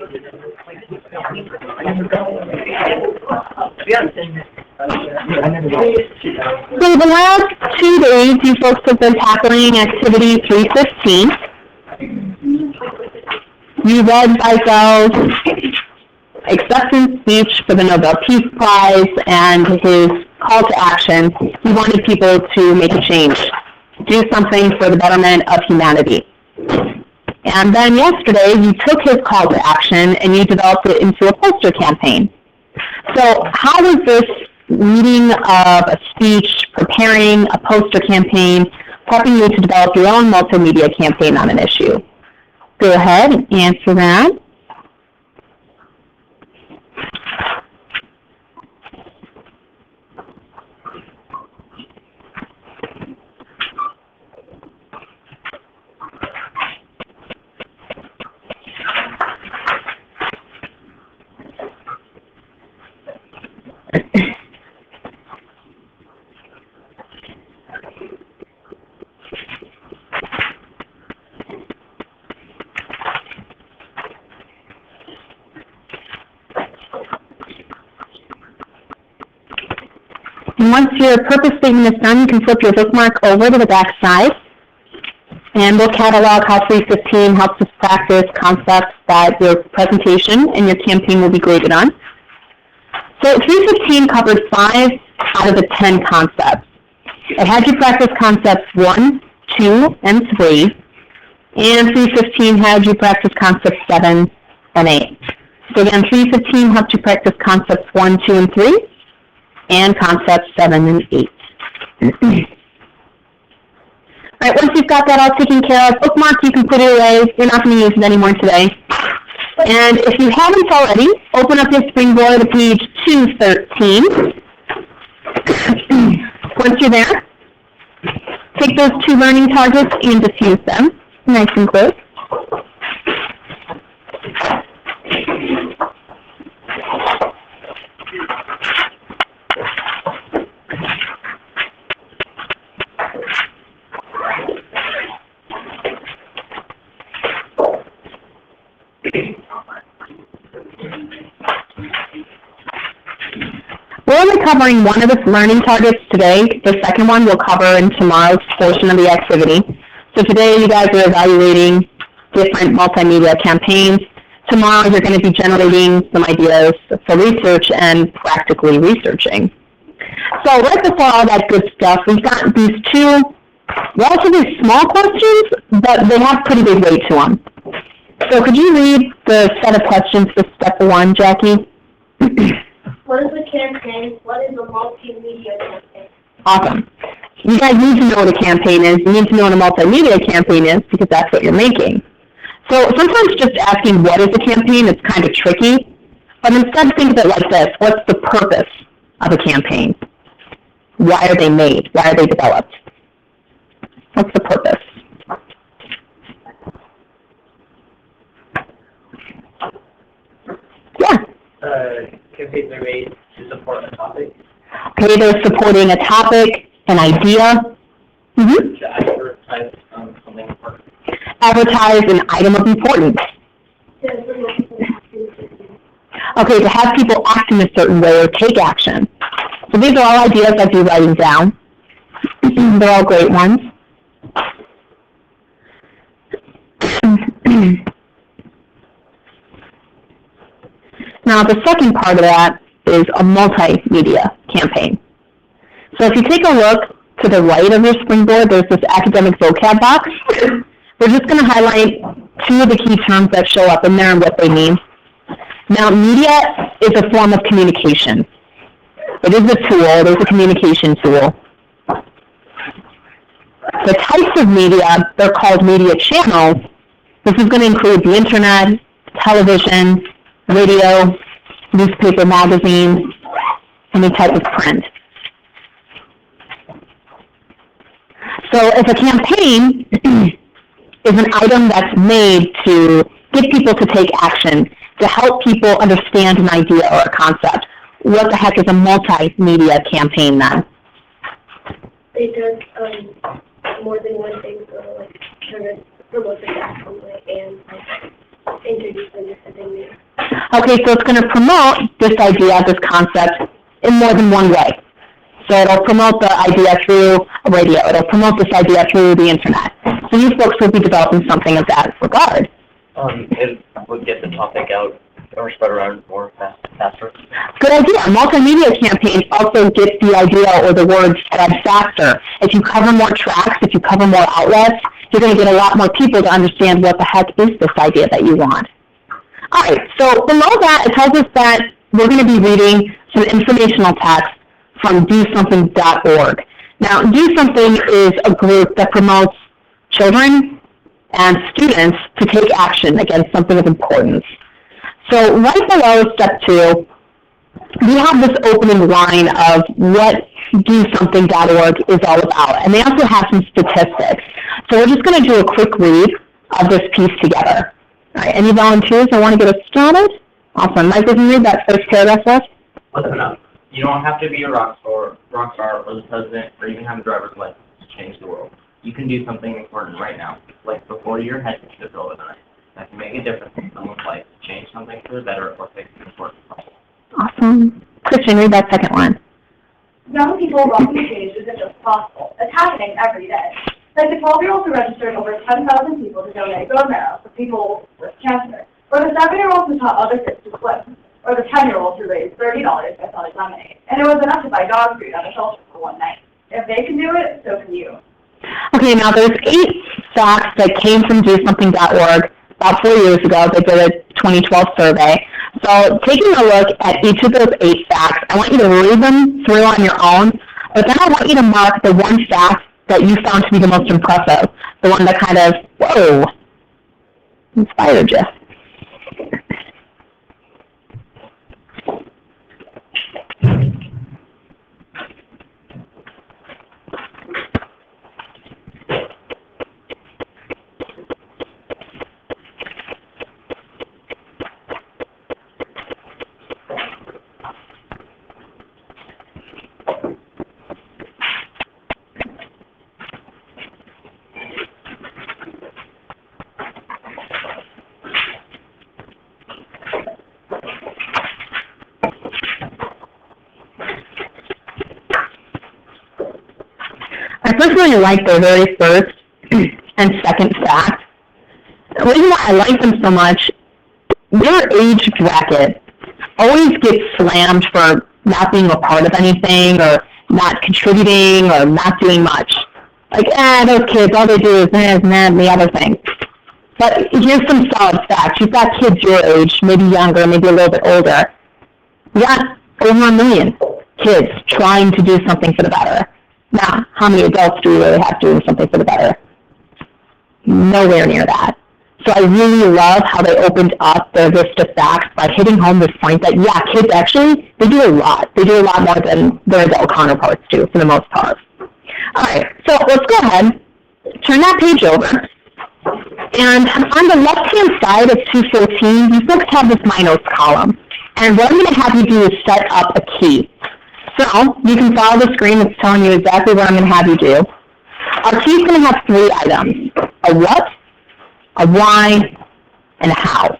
So the last 2 days, you folks have been tackling activity 315. You read Beigel's acceptance speech for the Nobel Peace Prize and his call to action. He wanted people to make a change, do something for the betterment of humanity. And then yesterday, you took his call to action and you developed it into a poster campaign. So how was this reading of a speech, preparing a poster campaign, helping you to develop your own multimedia campaign on an issue? Go ahead and answer that. And once your purpose statement is done, you can flip your bookmark over to the back side, and we'll catalog how 315 helps us practice concepts that your presentation and your campaign will be graded on. So 315 covered 5 out of the 10 concepts. It had you practice concepts 1, 2, and 3, and 315 had you practice concepts 7 and 8. So again, 315 helped you practice concepts 1, 2, and 3, and concepts 7 and 8. All right, once you've got that all taken care of, bookmark, you can put it away. You're not going to use it anymore today. And if you haven't already, open up your Springboard to page 213. Once you're there, take those 2 learning targets and diffuse them, nice and quick. We're only covering one of the learning targets today. The second one we'll cover in tomorrow's portion of the activity. So today you guys are evaluating different multimedia campaigns. Tomorrow you're going to be generating some ideas for research and practically researching. So right before all that good stuff, we've got these 2 relatively small questions, but they have pretty big weight to them. So could you read the set of questions for step 1, Jackie? What is a campaign? What is a multimedia campaign? Awesome. You guys need to know what a campaign is. You need to know what a multimedia campaign is because that's what you're making. So sometimes just asking what is a campaign is kind of tricky, but instead think of it like this. What's the purpose of a campaign? Why are they made? Why are they developed? What's the purpose? Yeah. Campaigns are made to support a topic. Okay, they're supporting a topic, an idea. Mm-hmm. To advertise something important. Advertise an item of importance. Okay, to have people act in a certain way or take action. So these are all ideas I'd be writing down. They're all great ones. Now, the second part of that is a multimedia campaign. So if you take a look to the right of your Springboard, there's this academic vocab box. We're just going to highlight 2 of the key terms that show up in there and what they mean. Now, media is a form of communication. It is a tool. It is a communication tool. The types of media, they're called media channels. This is going to include the internet, television, radio, newspaper, magazines, any type of print. So if a campaign is an item that's made to get people to take action, to help people understand an idea or a concept, what the heck is a multimedia campaign then? It does more than one thing, so like kind of promote the action and introducing this thing new? Okay, so it's going to promote this idea, this concept, in more than one way. So it'll promote the idea through radio. It'll promote this idea through the internet. So you folks will be developing something of that regard. It would get the topic out or spread around more faster. Good idea. Multimedia campaigns also get the idea or the word spread faster. If you cover more tracks, if you cover more outlets, you're going to get a lot more people to understand what the heck is this idea that you want. All right, so below that, it tells us that we're going to be reading some informational text from DoSomething.org. Now, Do Something is a group that promotes children and students to take action against something of importance. So right below step 2, we have this opening line of what DoSomething.org is all about, and they also have some statistics. So we're just going to do a quick read of this piece together. All right, any volunteers that want to get us started? Awesome. Mike, can you read that first paragraph for us? Listen up. You don't have to be a rock star, or the president, or even have a driver's license to change the world. You can do something important right now, like before your head hits the pillow tonight. That can make a difference in someone's life, change something for the better, or fix an important problem. Awesome. Christian, read that second one. Young people welcome change as if it's possible. It's happening every day. Like the 12-year-olds who registered over 10,000 people to donate bone marrow for people with cancer, or the 7-year-olds who taught other kids to swim, or the 10-year-olds who raised $30 by selling lemonade. And it was enough to buy dog food at a shelter for one night. If they can do it, so can you. Okay, now there's 8 facts that came from DoSomething.org about 4 years ago. They did a 2012 survey. So taking a look at each of those 8 facts, I want you to read them through on your own, but then I want you to mark the one fact that you found to be the most impressive, the one that kind of, whoa, inspired you. I personally like the very first and second fact. The reason why I like them so much, their age bracket always gets slammed for not being a part of anything or not contributing or not doing much. Like, those kids, all they do is this and that and the other thing. But here's some solid facts. You've got kids your age, maybe younger, maybe a little bit older. You got over 1 million kids trying to do something for the better. Now, how many adults do we really have doing something for the better? Nowhere near that. So I really love how they opened up their list of facts by hitting home this point that, yeah, kids actually, they do a lot. They do a lot more than their adult counterparts do, for the most part. All right, so let's go ahead, turn that page over. And on the left-hand side of 214, you folks have this My Notes column. And what I'm going to have you do is set up a key. So you can follow the screen that's telling you exactly what I'm going to have you do. Our key is going to have 3 items, a what, a why, and a how.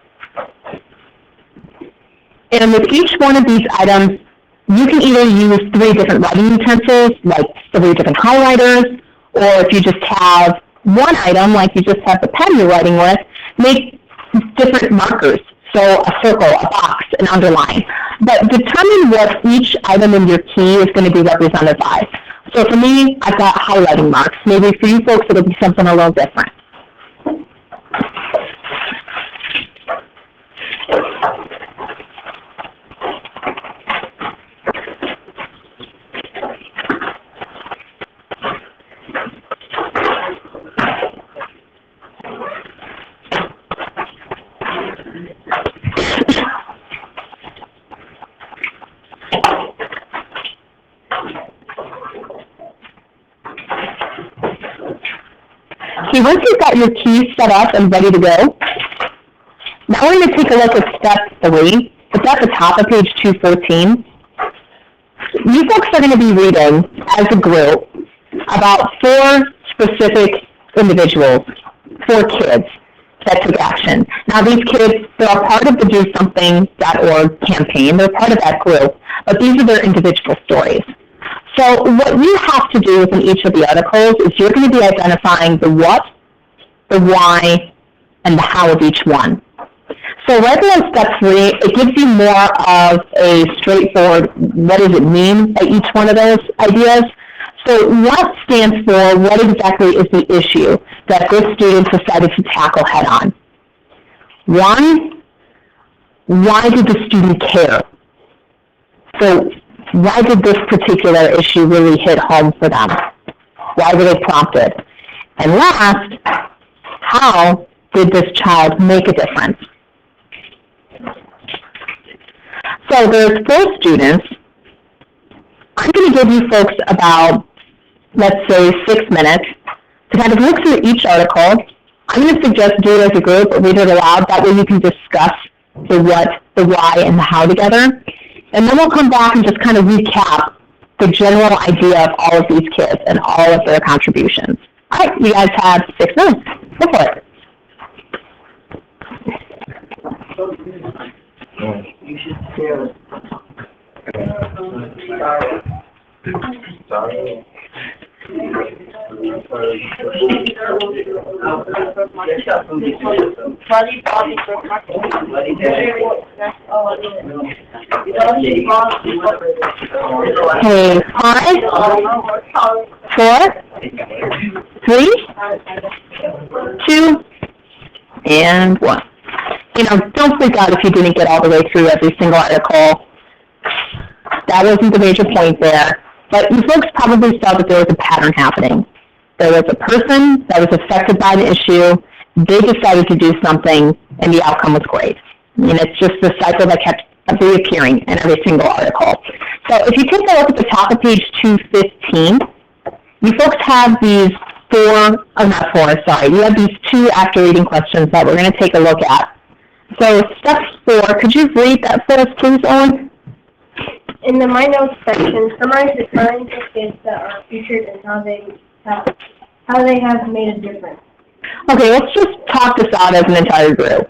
And with each one of these items, you can either use 3 different writing utensils, like 3 different highlighters, or if you just have one item, like you just have the pen you're writing with, make different markers. So a circle, a box, an underline. But determine what each item in your key is going to be represented by. So for me, I've got highlighting marks. Maybe for you folks, it'll be something a little different. Okay, once you've got your keys set up and ready to go, now we're going to take a look at step 3. It's at the top of page 214. You folks are going to be reading, as a group, about 4 specific individuals, 4 kids. that took action. Now these kids, they're a part of the DoSomething.org campaign. They're part of that group, but these are their individual stories. So what you have to do within each of the articles is you're going to be identifying the what, the why, and the how of each one. So right below step 3, it gives you more of a straightforward, what does it mean by each one of those ideas. So what stands for what exactly is the issue that this student decided to tackle head on? Why did the student care? So why did this particular issue really hit home for them? Why were they prompted? And last, how did this child make a difference? So there's 4 students. I'm going to give you folks about, let's say, 6 minutes to kind of look through each article. I'm going to suggest do it as a group, read it aloud. That way you can discuss the what, the why, and the how together. And then we'll come back and just kind of recap the general idea of all of these kids and all of their contributions. All right, you guys have 6 minutes. Go for it. You should share. Sorry. Okay, 5, 4, 3, 2, and 1. Don't freak out if you didn't get all the way through every single article. That wasn't the major point there. But you folks probably saw that there was a pattern happening. There was a person that was affected by the issue. They decided to do something, and the outcome was great. It's just the cycle that kept reappearing in every single article. So if you take a look at the top of page 215, you folks have these you have these 2 after reading questions that we're going to take a look at. So step 4, could you read that for us, please, Owen? In the My Notes section, summarize the kinds of kids that are featured and how they have made a difference. Okay, let's just talk this out as an entire group.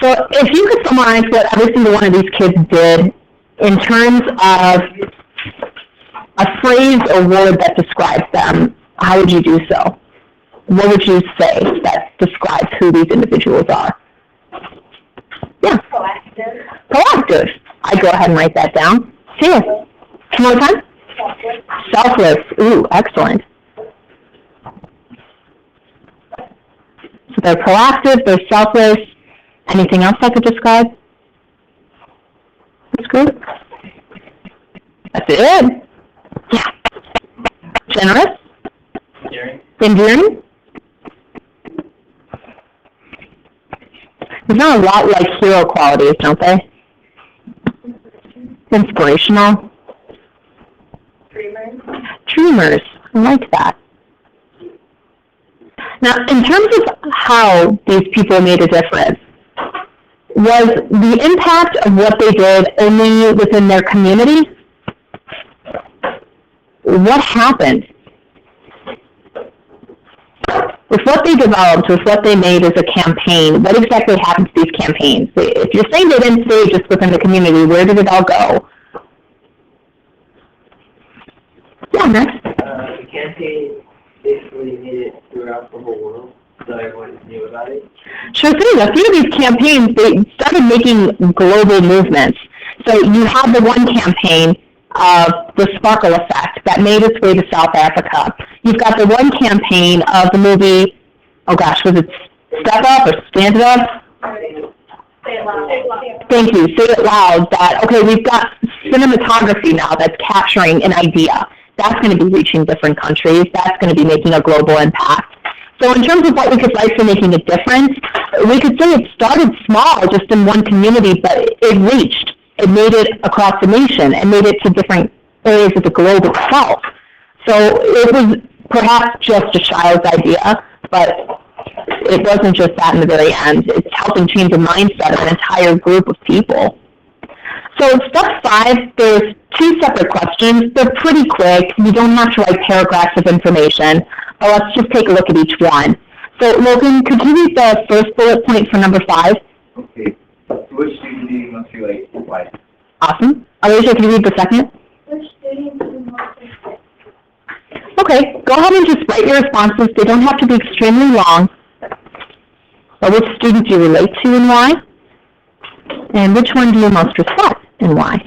So if you could summarize what every single one of these kids did in terms of a phrase or word that describes them, how would you do so? What would you say that describes who these individuals are? Yeah. Proactive. Proactive. I'd go ahead and write that down. See it. One more time. Selfless. Ooh, excellent. So they're proactive, they're selfless. Anything else I could describe this group? That's it. Yeah. Generous. Endearing. There's not a lot like hero qualities, don't they? Inspirational. Dreamers. I like that. Now, in terms of how these people made a difference, was the impact of what they did only within their community? What happened? With what they developed, with what they made as a campaign, what exactly happened to these campaigns? If you're saying they didn't stay just within the community, where did it all go? Yeah, next. The campaign basically made it throughout the whole world, so everyone knew about it. Sure thing. A few of these campaigns, they started making global movements. So you have the one campaign of the Sparkle Effect that made its way to South Africa. You've got the one campaign of the movie, oh gosh, was it Step Up or Stand It Up? Say it loud. Thank you. Say it loud. That, okay, we've got cinematography now that's capturing an idea. That's going to be reaching different countries. That's going to be making a global impact. So in terms of what we could write for making a difference, we could say it started small, just in one community, but it reached. It made it across the nation and made it to different areas of the globe itself. So it was perhaps just a child's idea, but it wasn't just that in the very end. It's helping change the mindset of an entire group of people. So in step 5, there's 2 separate questions. They're pretty quick. You don't have to write paragraphs of information, but let's just take a look at each one. So, Logan, could you read the first bullet point for number 5? Okay. Which student meeting must be late? Why? Awesome. Alicia, can you read the second? Which students do most respect? Okay, go ahead and just write your responses. They don't have to be extremely long. But which student do you relate to and why? And which one do you most respect and why?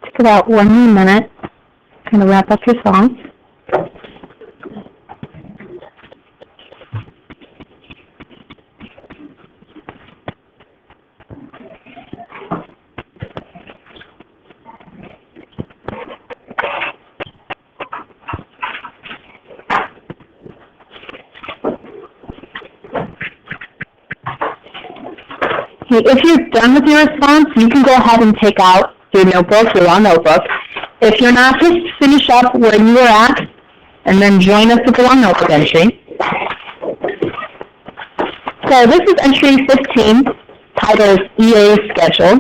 Take about 1 more minute, kind of wrap up your thoughts. Okay, if you're done with your response, you can go ahead and take out your notebook, your law notebook. If you're not, just finish up where you were at, and then join us with the law notebook entry. So this is entry 15, titled EA Schedule.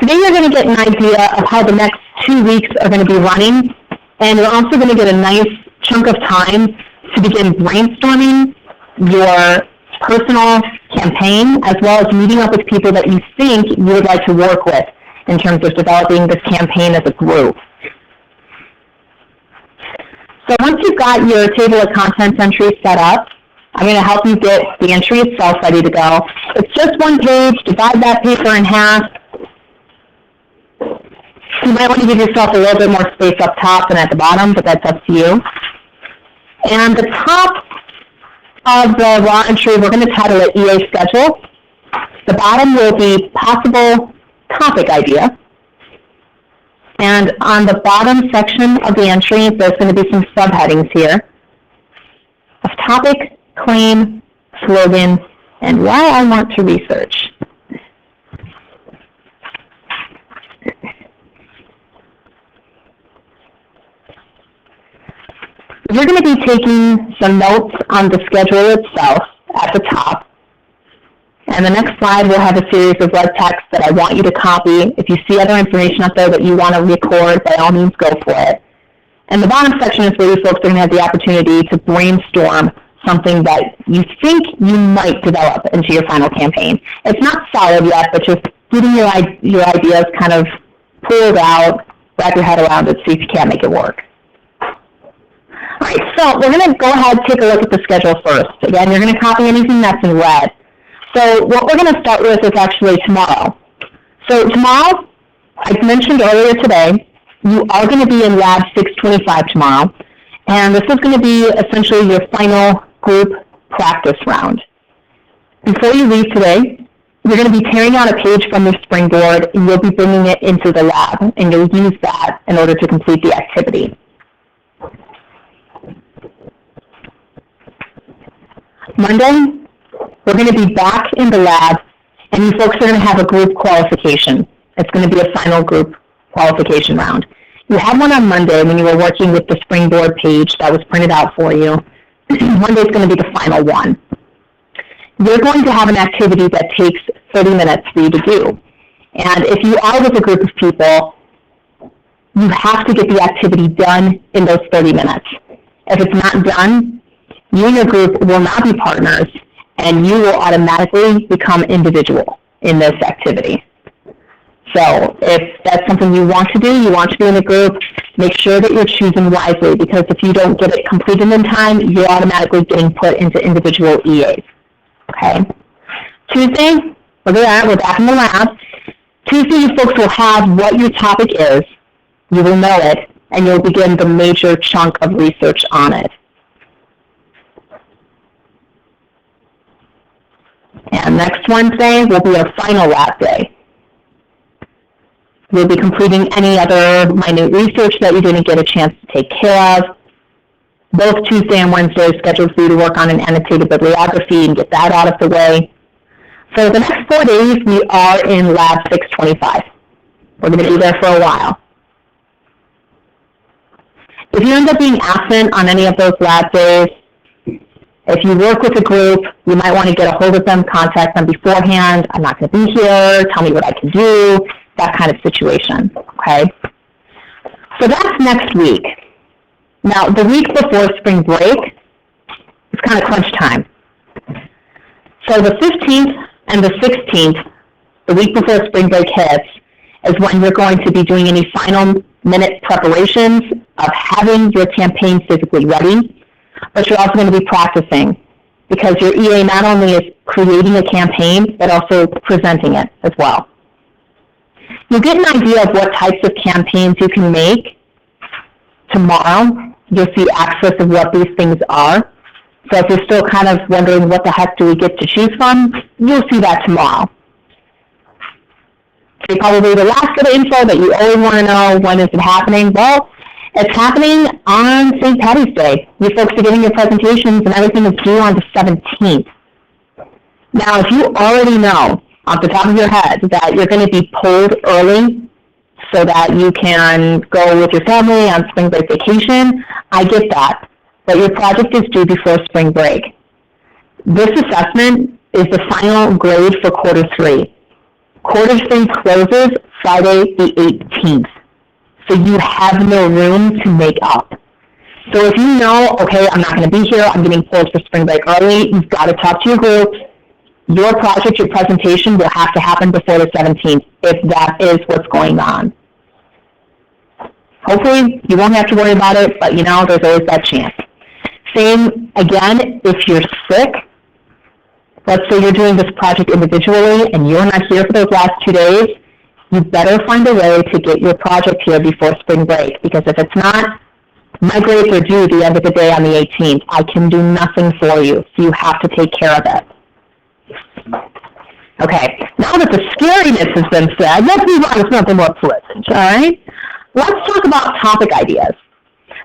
Today you're going to get an idea of how the next 2 weeks are going to be running, and you're also going to get a nice chunk of time to begin brainstorming your personal campaign, as well as meeting up with people that you think you would like to work with in terms of developing this campaign as a group. So once you've got your table of contents entry set up, I'm going to help you get the entry itself ready to go. It's just 1 page. Divide that paper in half. You might want to give yourself a little bit more space up top than at the bottom, but that's up to you. And the top of the raw entry, we're going to title it EA Schedule. The bottom will be possible topic idea. And on the bottom section of the entry, there's going to be some subheadings here of topic, claim, slogan, and why I want to research. You're going to be taking some notes on the schedule itself at the top. And the next slide will have a series of red text that I want you to copy. If you see other information up there that you want to record, by all means go for it. And the bottom section is where you folks are going to have the opportunity to brainstorm something that you think you might develop into your final campaign. It's not solid yet, but just getting your ideas kind of pulled out, wrap your head around it, see if you can't make it work. All right, so we're going to go ahead and take a look at the schedule first. Again, you're going to copy anything that's in red. So what we're going to start with is actually tomorrow. So tomorrow, I mentioned earlier today, you are going to be in Lab 625 tomorrow. And this is going to be essentially your final group practice round. Before you leave today, you're going to be tearing out a page from your Springboard, and you'll be bringing it into the lab, and you'll use that in order to complete the activity. Monday, we're going to be back in the lab, and you folks are going to have a group qualification. It's going to be a final group qualification round. You had one on Monday when you were working with the Springboard page that was printed out for you. Monday is going to be the final one. You're going to have an activity that takes 30 minutes for you to do. And if you are with a group of people, you have to get the activity done in those 30 minutes. If it's not done, you and your group will not be partners, and you will automatically become individual in this activity. So if that's something you want to do, you want to be in a group, make sure that you're choosing wisely, because if you don't get it completed in time, you're automatically getting put into individual EAs. Okay? Tuesday, look at that, we're back in the lab. Tuesday, you folks will have what your topic is. You will know it, and you'll begin the major chunk of research on it. And next Wednesday will be our final lab day. We'll be completing any other minute research that you didn't get a chance to take care of. Both Tuesday and Wednesday are scheduled for you to work on an annotated bibliography and get that out of the way. So the next 4 days, we are in Lab 625. We're going to be there for a while. If you end up being absent on any of those lab days, if you work with a group, you might want to get a hold of them, contact them beforehand. I'm not going to be here. Tell me what I can do. That kind of situation, okay? So that's next week. Now, the week before spring break is kind of crunch time. So the 15th and the 16th, the week before spring break hits, is when you're going to be doing any final minute preparations of having your campaign physically ready, but you're also going to be practicing, because your EA not only is creating a campaign, but also presenting it as well. You'll get an idea of what types of campaigns you can make tomorrow. You'll see access of what these things are. So if you're still kind of wondering what the heck do we get to choose from, you'll see that tomorrow. So probably the last bit of info that you always want to know, when is it happening? Well, it's happening on St. Patty's Day. You folks are getting your presentations and everything is due on the 17th. Now, if you already know off the top of your head that you're going to be pulled early so that you can go with your family on spring break vacation, I get that. But your project is due before spring break. This assessment is the final grade for quarter 3. Quarter 3 closes Friday the 18th. So you have no room to make up. So if you know, okay, I'm not going to be here, I'm getting pulled for spring break early, you've got to talk to your group. Your project, your presentation will have to happen before the 17th if that is what's going on. Hopefully you won't have to worry about it, but you know, there's always that chance. Same again, if you're sick, let's say you're doing this project individually and you're not here for those last 2 days, you better find a way to get your project here before spring break, because if it's not, my grades are due the end of the day on the 18th. I can do nothing for you, so you have to take care of it. Okay, now that the scariness has been said, let's move on to something more pleasant, all right? Let's talk about topic ideas.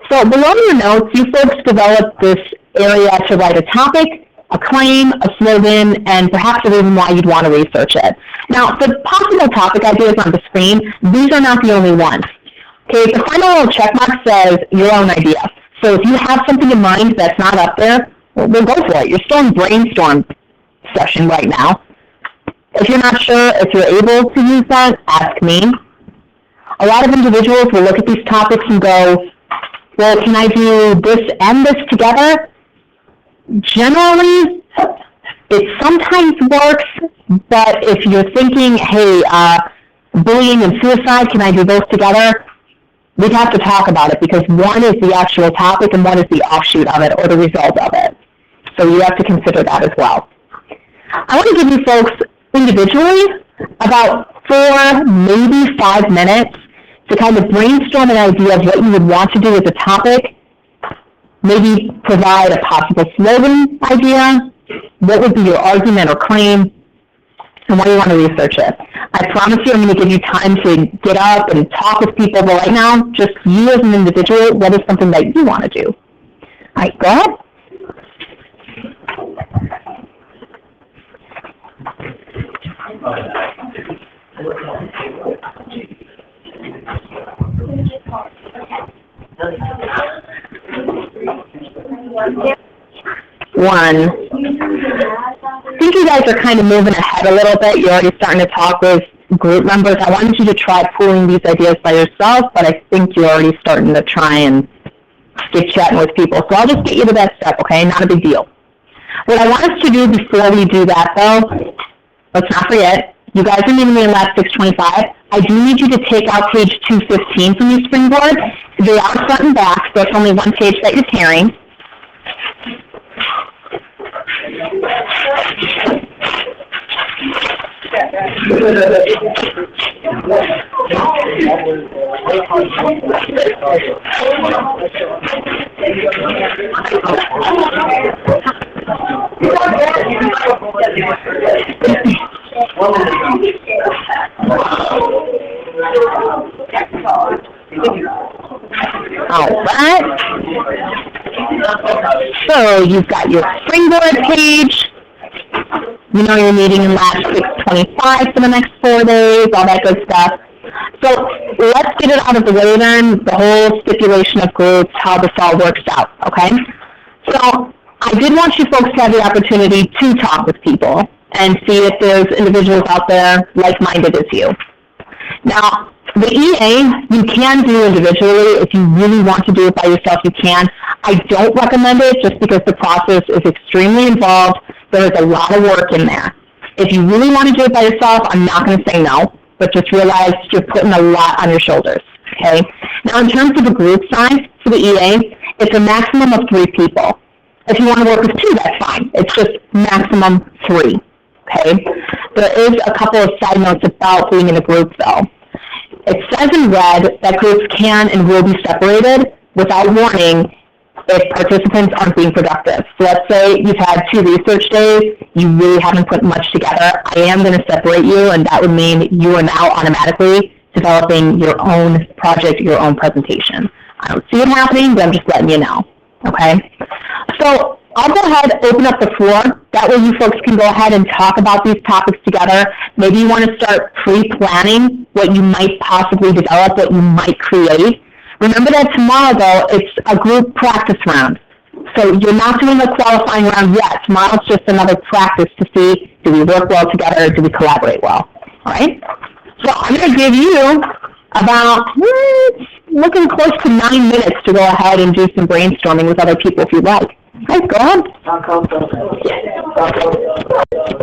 So below your notes, you folks developed this area to write a topic, a claim, a slogan, and perhaps a reason why you'd want to research it. Now, the possible topic ideas on the screen, these are not the only ones. Okay, the final little check mark says your own idea. So if you have something in mind that's not up there, well, go for it. You're still in brainstorm session right now. If you're not sure if you're able to use that, ask me. A lot of individuals will look at these topics and go, well, can I do this and this together? Generally, it sometimes works, but if you're thinking, hey, bullying and suicide, can I do those together? We'd have to talk about it, because one is the actual topic and one is the offshoot of it or the result of it. So you have to consider that as well. I want to give you folks individually about 4, maybe 5 minutes to kind of brainstorm an idea of what you would want to do as a topic, maybe provide a possible slogan idea, what would be your argument or claim, and why you want to research it. I promise you I'm going to give you time to get up and talk with people, but right now, just you as an individual, what is something that you want to do? All right, go ahead. One. I think you guys are kind of moving ahead a little bit. You're already starting to talk with group members. I wanted you to try pooling these ideas by yourself, but I think you're already starting to try and get chatting with people. So I'll just get you to that step, okay? Not a big deal. What I want us to do before we do that, though, let's not forget, you guys are meeting me in Lab 625. I do need you to take out page 215 from your springboard. They are front and back, so it's only one page that you're carrying. All right. So you've got your springboard page. You know you're meeting in lab 625 for the next 4 days, all that good stuff. So let's get it out of the way then, the whole stipulation of groups, how this all works out, okay? So I did want you folks to have the opportunity to talk with people and see if there's individuals out there like-minded as you. Now, the EA, you can do individually. If you really want to do it by yourself, you can. I don't recommend it just because the process is extremely involved. There is a lot of work in there. If you really want to do it by yourself, I'm not going to say no, but just realize you're putting a lot on your shoulders, okay? Now, in terms of the group size for the EA, it's a maximum of 3 people. If you want to work with 2, that's fine. It's just maximum 3, okay? There is a couple of side notes about being in a group, though. It says in red that groups can and will be separated without warning if participants aren't being productive. So let's say you've had 2 research days, you really haven't put much together. I am going to separate you, and that would mean you are now automatically developing your own project, your own presentation. I don't see it happening, but I'm just letting you know, okay? So I'll go ahead and open up the floor. That way you folks can go ahead and talk about these topics together. Maybe you want to start pre-planning what you might possibly develop, what you might create. Remember that tomorrow, though, it's a group practice round. So you're not doing a qualifying round yet. Tomorrow's just another practice to see, do we work well together, do we collaborate well, all right? So I'm going to give you about, looking close to 9 minutes to go ahead and do some brainstorming with other people if you'd like. Okay, go ahead.